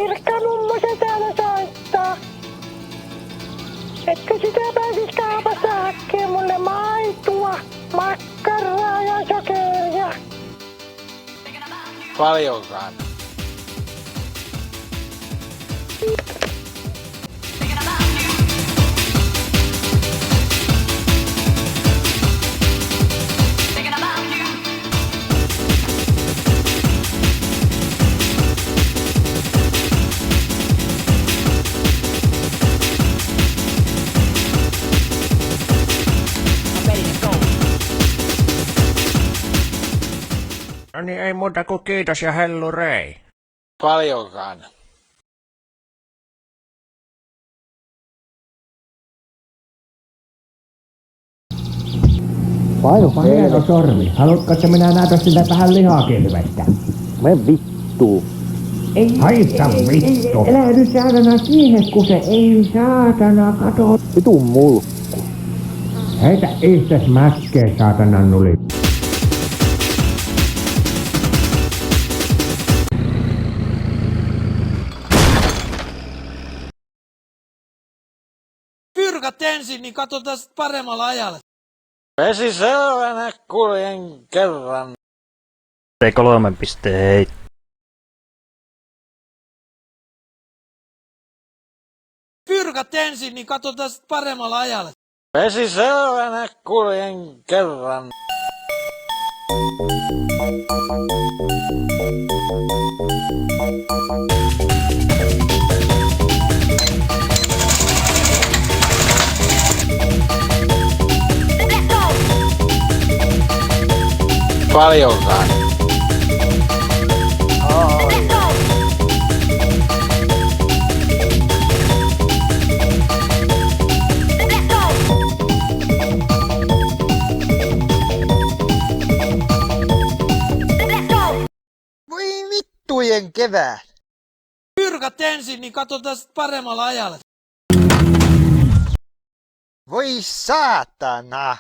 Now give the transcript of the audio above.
Pirkka mummo se täällä soittaa. Etkö sitä pääsis kaupasta hakkee mulle maitoa, makkaraa ja sokeria? Paljonkaan. No niin, ei muuta kuin kiitos ja hellurei. Paljonkaan. Painu hieno sormi. Haluatko, että minä näytän sille vähän lihakilvettä? Me vittuu. Ei, haista vittu. Elä nyt saatana siihen, kun se ei saatana kato. Vitun mulkku. Heitä itses mäskeen, saatana nuli. Pyrkät ensin, niin katsotaan sit paremmalla ajalla. Vesi selvänä kuljen kerran. T3 pisteen Pyrkät ensin, niin katsotaan sit paremmalla ajalla. Vesi selvänä kuljen kerran. Paljonkaan. Voi vittujen kevät. Pyrkät ensin, niin katsotaan sit paremmalla ajalla. Voi saatana.